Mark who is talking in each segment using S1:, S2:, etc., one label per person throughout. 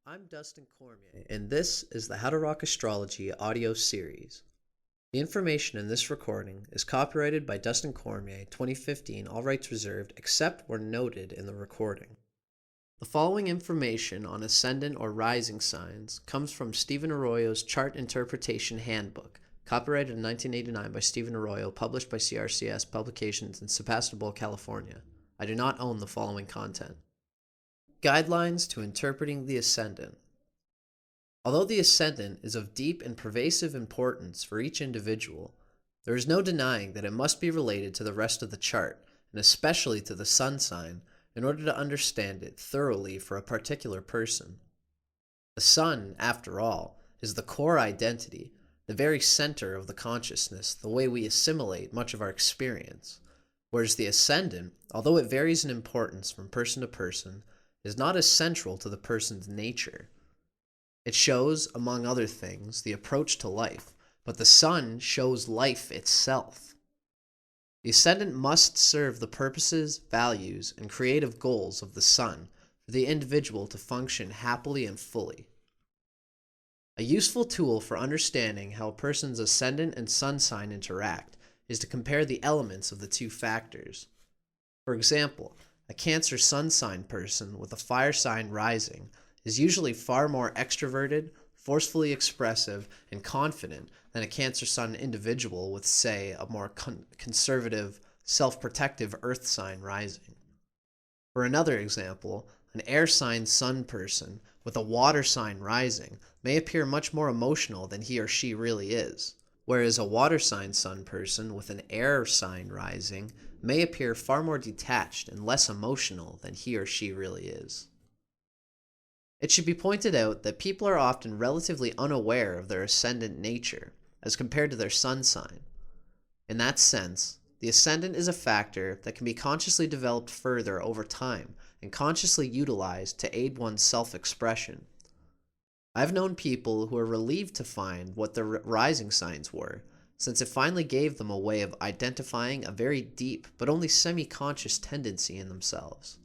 S1: I'm Dustin Cormier, and this is the How to Rock Astrology audio series. The information in this recording is copyrighted by Dustin Cormier, 2015, all rights reserved, except where noted in the recording. The following information on ascendant or rising signs comes from Stephen Arroyo's Chart Interpretation Handbook, copyrighted in 1989 by Stephen Arroyo, published by CRCS Publications in Sebastopol, California. I do not own the following content. Guidelines to interpreting the ascendant. Although the ascendant is of deep and pervasive importance for each individual, there is no denying that it must be related to the rest of the chart, and especially to the sun sign, in order to understand it thoroughly for a particular person. The sun, after all, is the core identity, the very center of the consciousness, the way we assimilate much of our experience, whereas the ascendant, although it varies in importance from person to person, is not as central to the person's nature. It shows, among other things, the approach to life, but the sun shows life itself. The ascendant must serve the purposes, values, and creative goals of the sun for the individual to function happily and fully. A useful tool for understanding how a person's ascendant and sun sign interact is to compare the elements of the two factors. For example, a Cancer sun sign person with a fire sign rising is usually far more extroverted, forcefully expressive, and confident than a Cancer sun individual with, say, a more conservative, self-protective earth sign rising. For another example, an air sign sun person with a water sign rising may appear much more emotional than he or she really is, whereas a water sign sun person with an air sign rising may appear far more detached and less emotional than he or she really is. It should be pointed out that people are often relatively unaware of their ascendant nature as compared to their sun sign. In that sense, the ascendant is a factor that can be consciously developed further over time and consciously utilized to aid one's self-expression. I've known people who are relieved to find what their rising signs were, since it finally gave them a way of identifying a very deep but only semi-conscious tendency in themselves.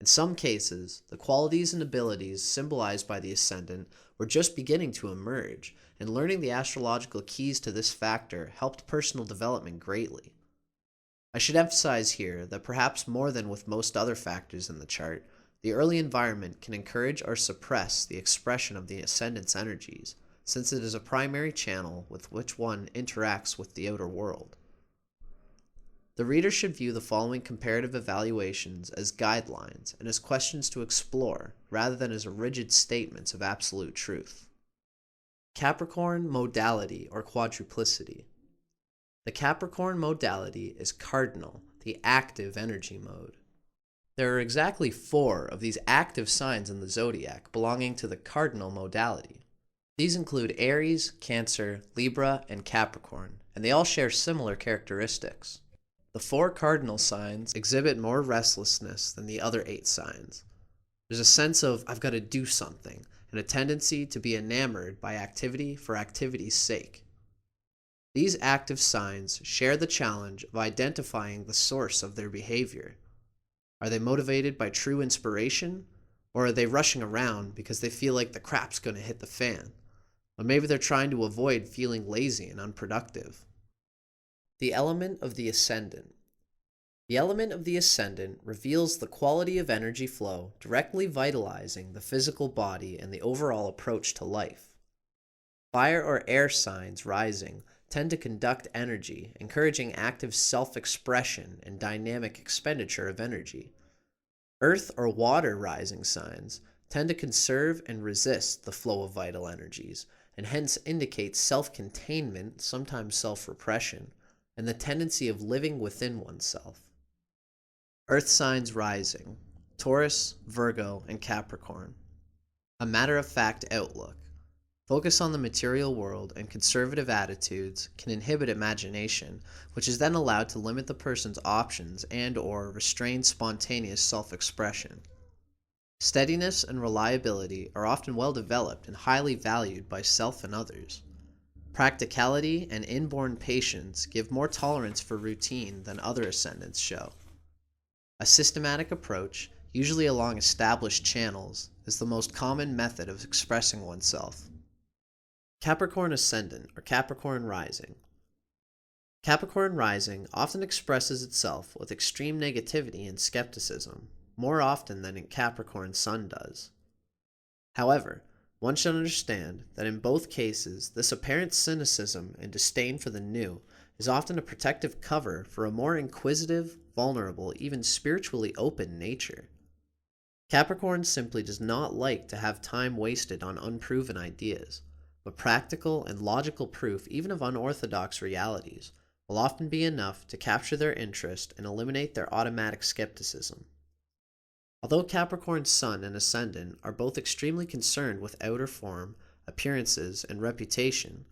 S1: In some cases, the qualities and abilities symbolized by the ascendant were just beginning to emerge, and learning the astrological keys to this factor helped personal development greatly. I should emphasize here that perhaps more than with most other factors in the chart, the early environment can encourage or suppress the expression of the ascendant's energies, since it is a primary channel with which one interacts with the outer world. The reader should view the following comparative evaluations as guidelines and as questions to explore, rather than as rigid statements of absolute truth. Capricorn Modality or Quadruplicity. The Capricorn Modality is cardinal, the active energy mode. There are exactly 4 of these active signs in the zodiac belonging to the cardinal modality. These include Aries, Cancer, Libra, and Capricorn, and they all share similar characteristics. The 4 cardinal signs exhibit more restlessness than the other 8 signs. There's a sense of, I've got to do something, and a tendency to be enamored by activity for activity's sake. These active signs share the challenge of identifying the source of their behavior. Are they motivated by true inspiration, or are they rushing around because they feel like the crap's going to hit the fan? Or maybe they're trying to avoid feeling lazy and unproductive. The element of the ascendant. The element of the ascendant reveals the quality of energy flow directly vitalizing the physical body and the overall approach to life. Fire or air signs rising tend to conduct energy, encouraging active self-expression and dynamic expenditure of energy. Earth or water rising signs tend to conserve and resist the flow of vital energies, and hence indicate self-containment, sometimes self-repression, and the tendency of living within oneself. Earth signs rising: Taurus, Virgo, and Capricorn. A matter-of-fact outlook. Focus on the material world and conservative attitudes can inhibit imagination, which is then allowed to limit the person's options and/or restrain spontaneous self-expression. Steadiness and reliability are often well developed and highly valued by self and others. Practicality and inborn patience give more tolerance for routine than other ascendants show. A systematic approach, usually along established channels, is the most common method of expressing oneself. Capricorn Ascendant or Capricorn Rising. Capricorn Rising often expresses itself with extreme negativity and skepticism, more often than Capricorn Sun does. However, one should understand that in both cases, this apparent cynicism and disdain for the new is often a protective cover for a more inquisitive, vulnerable, even spiritually open nature. Capricorn simply does not like to have time wasted on unproven ideas, but practical and logical proof, even of unorthodox realities, will often be enough to capture their interest and eliminate their automatic skepticism. Although Capricorn Sun and Ascendant are both extremely concerned with outer form, appearances, and reputation,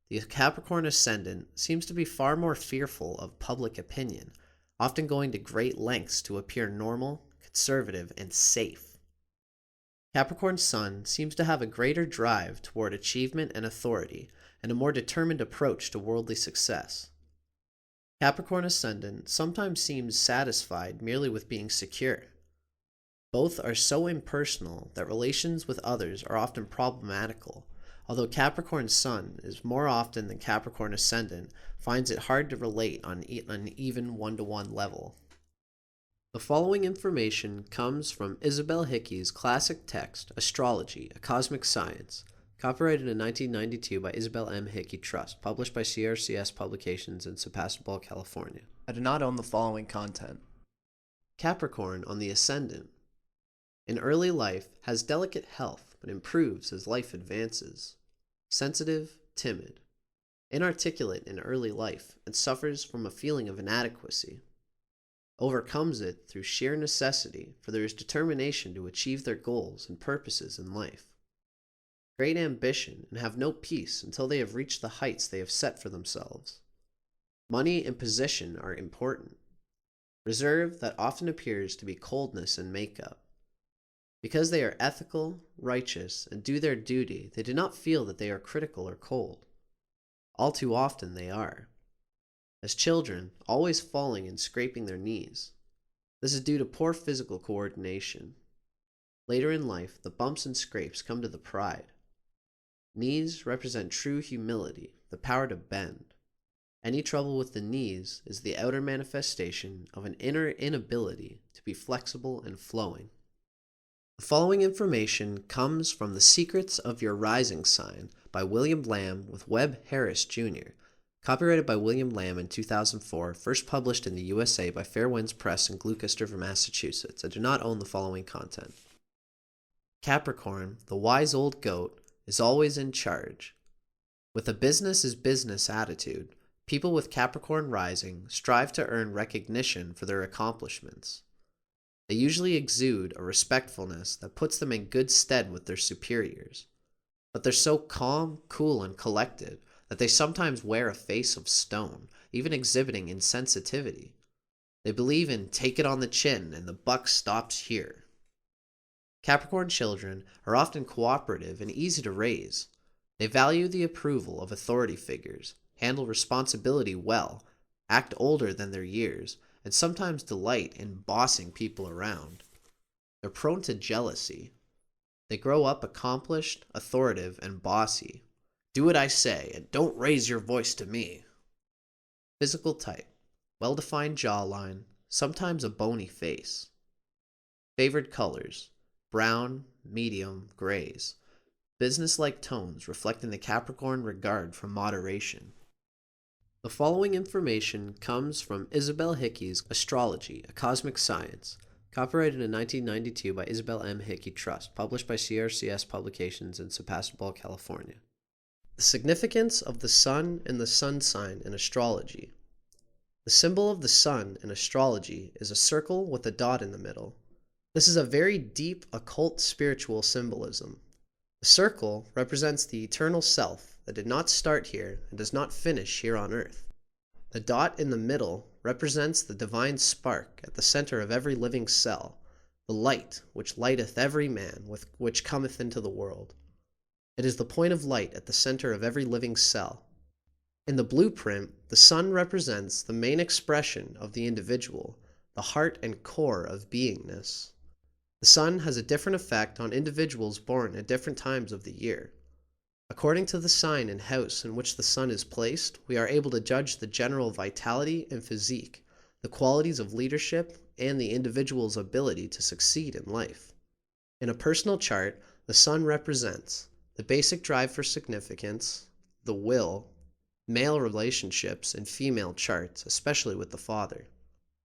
S1: the Capricorn Ascendant seems to be far more fearful of public opinion, often going to great lengths to appear normal, conservative, and safe. Capricorn Sun seems to have a greater drive toward achievement and authority, and a more determined approach to worldly success. Capricorn Ascendant sometimes seems satisfied merely with being secure. Both are so impersonal that relations with others are often problematical, although Capricorn Sun is more often than Capricorn Ascendant finds it hard to relate on an even one-to-one level. The following information comes from Isabel Hickey's classic text, Astrology, A Cosmic Science, copyrighted in 1992 by Isabel M. Hickey Trust, published by CRCS Publications in Sociable, California. I do not own the following content. Capricorn on the Ascendant. In early life, has delicate health, but improves as life advances. Sensitive, timid. Inarticulate in early life, and suffers from a feeling of inadequacy. Overcomes it through sheer necessity, for there is determination to achieve their goals and purposes in life. Great ambition, and have no peace until they have reached the heights they have set for themselves. Money and position are important. Reserve that often appears to be coldness in makeup. Because they are ethical, righteous, and do their duty, they do not feel that they are critical or cold. All too often they are. As children, always falling and scraping their knees. This is due to poor physical coordination. Later in life, the bumps and scrapes come to the pride. Knees represent true humility, the power to bend. Any trouble with the knees is the outer manifestation of an inner inability to be flexible and flowing. The following information comes from The Secrets of Your Rising Sign by William Lamb with Webb Harris, Jr., copyrighted by William Lamb in 2004, first published in the USA by Fairwinds Press in Gloucester, Massachusetts. I do not own the following content. Capricorn, the wise old goat, is always in charge. With a business is business attitude, people with Capricorn rising strive to earn recognition for their accomplishments. They usually exude a respectfulness that puts them in good stead with their superiors. But they're so calm, cool, and collected that they sometimes wear a face of stone, even exhibiting insensitivity. They believe in take it on the chin and the buck stops here. Capricorn children are often cooperative and easy to raise. They value the approval of authority figures, handle responsibility well, act older than their years, and sometimes delight in bossing people around. They're prone to jealousy. They grow up accomplished, authoritative, and bossy. Do what I say, and don't raise your voice to me. Physical type. Well-defined jawline, sometimes a bony face. Favored colors. Brown, medium, grays. Business-like tones reflecting the Capricorn regard for moderation. The following information comes from Isabel Hickey's Astrology, A Cosmic Science, copyrighted in 1992 by Isabel M. Hickey Trust, published by CRCS Publications in Sociable, California. The significance of the Sun and the Sun sign in astrology. The symbol of the Sun in astrology is a circle with a dot in the middle. This is a very deep occult spiritual symbolism. The circle represents the eternal self that did not start here and does not finish here on earth. The dot in the middle represents the divine spark at the center of every living cell, the light which lighteth every man which cometh into the world. It is the point of light at the center of every living cell. In the blueprint, the sun represents the main expression of the individual, the heart and core of beingness. The sun has a different effect on individuals born at different times of the year. According to the sign and house in which the sun is placed, we are able to judge the general vitality and physique, the qualities of leadership, and the individual's ability to succeed in life. In a personal chart, the sun represents the basic drive for significance, the will, male relationships and female charts, especially with the father,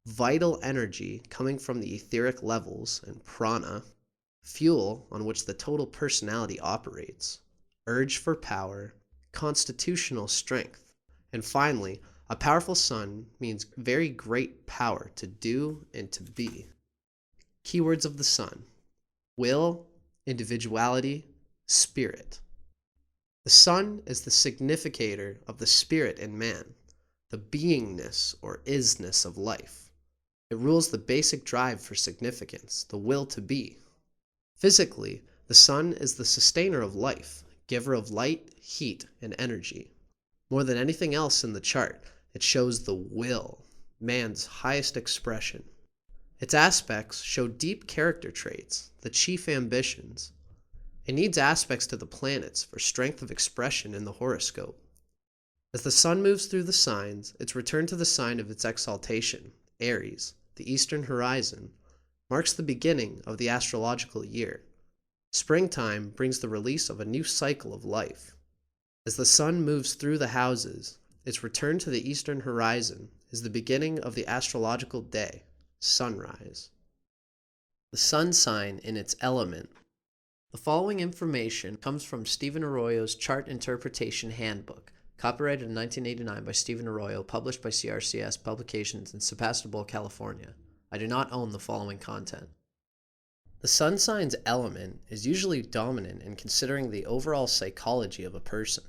S1: vital energy coming from the etheric levels and prana, fuel on which the total personality operates, urge for power, constitutional strength, and finally, a powerful sun means very great power to do and to be. Keywords of the sun: will, individuality, spirit. The sun is the significator of the spirit in man, the beingness or isness of life. It rules the basic drive for significance, the will to be. Physically, the sun is the sustainer of life, giver of light, heat, and energy. More than anything else in the chart, it shows the will, man's highest expression. Its aspects show deep character traits, the chief ambitions. It needs aspects to the planets for strength of expression in the horoscope. As the sun moves through the signs, its return to the sign of its exaltation, Aries, the eastern horizon, marks the beginning of the astrological year. Springtime brings the release of a new cycle of life. As the sun moves through the houses, its return to the eastern horizon is the beginning of the astrological day, sunrise. The sun sign in its element. The following information comes from Stephen Arroyo's Chart Interpretation Handbook, copyrighted in 1989 by Stephen Arroyo, published by CRCS Publications in Sebastopol, California. I do not own the following content. The sun sign's element is usually dominant in considering the overall psychology of a person.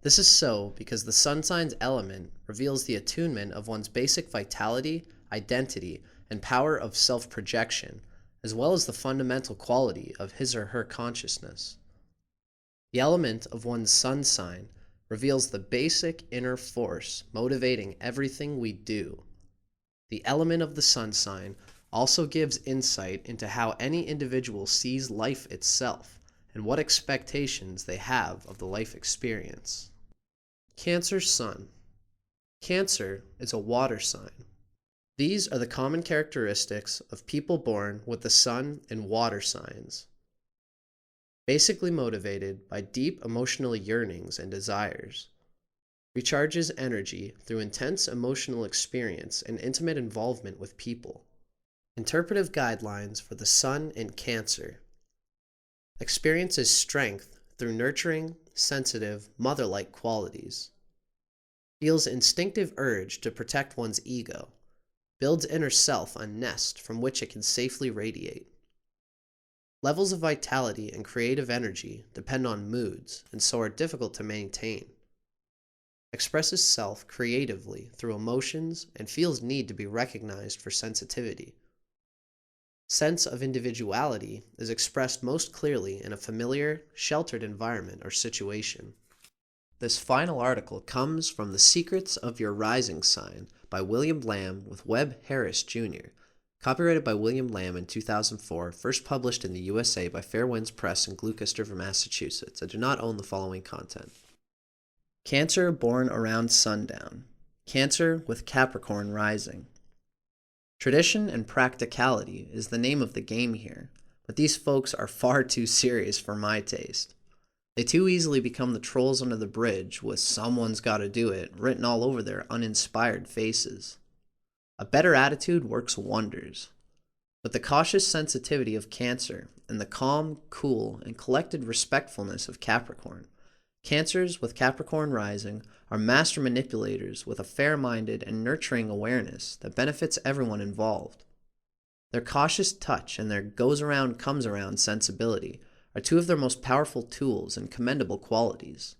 S1: This is so because the sun sign's element reveals the attunement of one's basic vitality, identity, and power of self-projection, as well as the fundamental quality of his or her consciousness. The element of one's sun sign reveals the basic inner force motivating everything we do. The element of the sun sign also gives insight into how any individual sees life itself and what expectations they have of the life experience. Cancer Sun. Cancer is a water sign. These are the common characteristics of people born with the sun and water signs. Basically motivated by deep emotional yearnings and desires. Recharges energy through intense emotional experience and intimate involvement with people. Interpretive guidelines for the sun in Cancer. Experiences strength through nurturing, sensitive, mother-like qualities. Feels instinctive urge to protect one's ego. Builds inner self a nest from which it can safely radiate. Levels of vitality and creative energy depend on moods and so are difficult to maintain. Expresses self creatively through emotions and feels need to be recognized for sensitivity. Sense of individuality is expressed most clearly in a familiar, sheltered environment or situation. This final article comes from The Secrets of Your Rising Sign by William Lamb with Webb Harris, Jr., copyrighted by William Lamb in 2004, first published in the USA by Fair Winds Press in Gloucester, Massachusetts. I do not own the following content. Cancer born around sundown. Cancer with Capricorn rising. Tradition and practicality is the name of the game here, but these folks are far too serious for my taste. They too easily become the trolls under the bridge with "someone's gotta do it" written all over their uninspired faces. A better attitude works wonders. With the cautious sensitivity of Cancer and the calm, cool, and collected respectfulness of Capricorn, Cancers with Capricorn rising are master manipulators with a fair-minded and nurturing awareness that benefits everyone involved. Their cautious touch and their goes-around, comes-around sensibility are two of their most powerful tools and commendable qualities.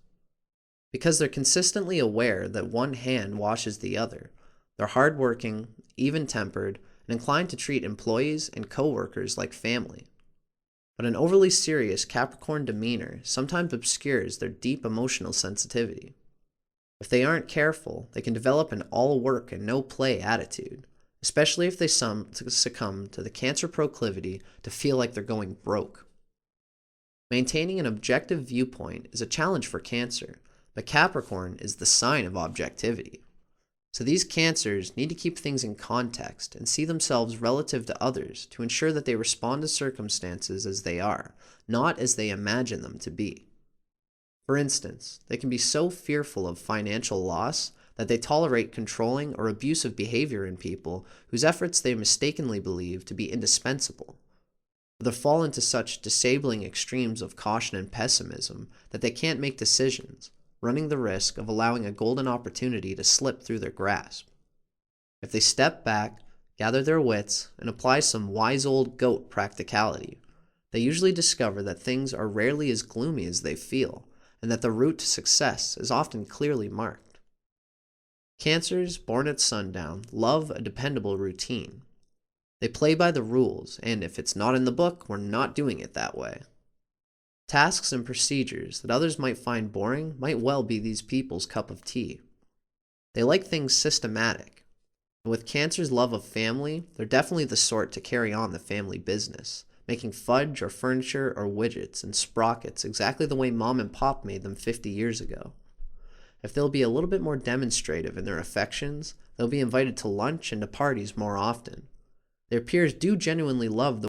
S1: Because they're consistently aware that one hand washes the other, they're hardworking, even-tempered, and inclined to treat employees and co-workers like family. But an overly serious Capricorn demeanor sometimes obscures their deep emotional sensitivity. If they aren't careful, they can develop an all-work and no-play attitude, especially if they succumb to the Cancer proclivity to feel like they're going broke. Maintaining an objective viewpoint is a challenge for Cancer, but Capricorn is the sign of objectivity. So these Cancers need to keep things in context and see themselves relative to others to ensure that they respond to circumstances as they are, not as they imagine them to be. For instance, they can be so fearful of financial loss that they tolerate controlling or abusive behavior in people whose efforts they mistakenly believe to be indispensable. They fall into such disabling extremes of caution and pessimism that they can't make decisions, running the risk of allowing a golden opportunity to slip through their grasp. If they step back, gather their wits, and apply some wise old goat practicality, they usually discover that things are rarely as gloomy as they feel, and that the route to success is often clearly marked. Cancers born at sundown love a dependable routine. They play by the rules, and if it's not in the book, we're not doing it that way. Tasks and procedures that others might find boring might well be these people's cup of tea. They like things systematic, and with Cancer's love of family, they're definitely the sort to carry on the family business, making fudge or furniture or widgets and sprockets exactly the way Mom and Pop made them 50 years ago. If they'll be a little bit more demonstrative in their affections, they'll be invited to lunch and to parties more often. Their peers do genuinely love the